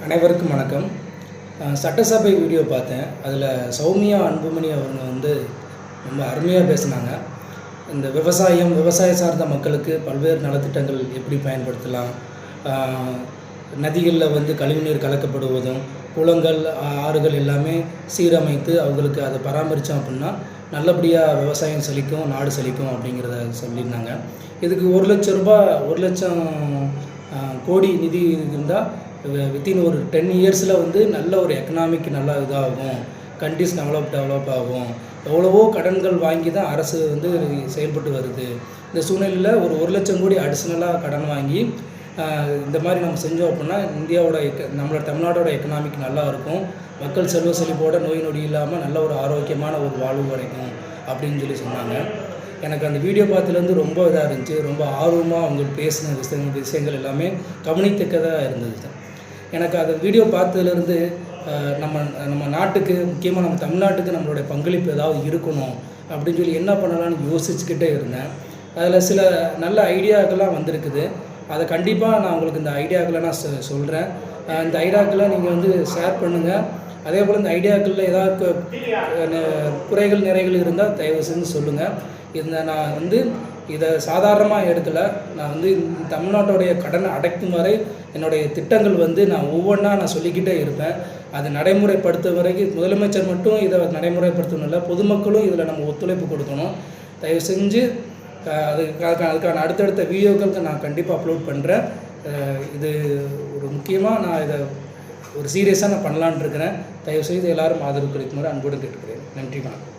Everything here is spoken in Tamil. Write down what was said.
அனைவருக்கும் வணக்கம். சட்டசபை வீடியோ பார்த்தேன். அதில் சௌமியா அன்புமணி அவங்க ரொம்ப அருமையாக பேசினாங்க. இந்த விவசாயம் சார்ந்த மக்களுக்கு பல்வேறு நலத்திட்டங்கள் எப்படி பயன்படுத்தலாம், நதிகளில் கழிவுநீர் கலக்கப்படுவதும், குளங்கள் ஆறுகள் எல்லாமே சீரமைத்து அவங்களுக்கு அதை பராமரித்தோம் அப்படின்னா நல்லபடியாக விவசாயம் செழிக்கும், நாடு செழிக்கும் அப்படிங்கிறத சொல்லியிருந்தாங்க. இதுக்கு 1,00,000 கோடி நிதி இருந்தால் வித்தின் ஒரு 10 இயர்ஸில் நல்ல ஒரு எக்கனாமிக் நல்லா இதாகும், கண்ட்ரிஸ் டெவலப் ஆகும். எவ்வளவோ கடன்கள் வாங்கி தான் அரசு செயல்பட்டு வருது. இந்த சூழ்நிலையில் ஒரு 1,00,000 கோடி அடிஷ்னலாக கடன் வாங்கி இந்த மாதிரி நம்ம செஞ்சோம் அப்படின்னா இந்தியாவோட நம்மளோட தமிழ்நாட்டோட எக்கனாமிக் நல்லா இருக்கும். மக்கள் செல்வ செழிப்போட நோய் நொடி இல்லாமல் நல்ல ஒரு ஆரோக்கியமான ஒரு வாழ்வு கிடைக்கும் அப்படின்னு சொன்னாங்க. எனக்கு அந்த வீடியோ பார்த்துலேருந்து ரொம்ப இதாக இருந்துச்சு. ரொம்ப ஆர்வமாக அவங்க பேசின விஷயங்கள் எல்லாமே கவனித்தக்கதாக இருந்தது. எனக்கு அந்த வீடியோ பார்த்ததுலேருந்து நம்ம நாட்டுக்கு, முக்கியமாக நம்ம தமிழ்நாட்டுக்கு நம்மளுடைய பங்களிப்பு ஏதாவது இருக்கணும் அப்படின்னு என்ன பண்ணலான்னு யோசிச்சுக்கிட்டே இருந்தேன். அதில் சில நல்ல ஐடியாக்கெல்லாம் வந்திருக்குது. அதை கண்டிப்பாக நான் உங்களுக்கு இந்த ஐடியாக்களை நான் சொல்கிறேன். இந்த ஐடியாக்களை நீங்கள் ஷேர் பண்ணுங்கள். அதே போல் இந்த ஐடியாக்களில் ஏதாவது குறைகள் நிறைகள் இருந்தால் தயவு செஞ்சு சொல்லுங்கள். நான் இதை சாதாரணமாக எடுக்கலை. நான் தமிழ்நாட்டுடைய கடனை அடைக்கும் வரை என்னுடைய திட்டங்கள் நான் ஒவ்வொன்றா நான் சொல்லிக்கிட்டே இருப்பேன். அதை நடைமுறைப்படுத்த வரைக்கும் முதலமைச்சர் மட்டும் இதை நடைமுறைப்படுத்தணும் இல்லை, பொதுமக்களும் இதில் நம்ம ஒத்துழைப்பு கொடுக்கணும். தயவு செஞ்சு அதுக்கான அடுத்தடுத்த வீடியோக்களுக்கு நான் கண்டிப்பாக அப்லோட் பண்ணுறேன். இது ஒரு முக்கியமாக நான் இதை ஒரு சீரியஸாக நான் பண்ணலான்னு இருக்கிறேன். தயவு செய்து எல்லோரும் ஆதரவு கிடைக்குமாறு அன்போடு கேட்டுக்கிறேன். நன்றி, வணக்கம்.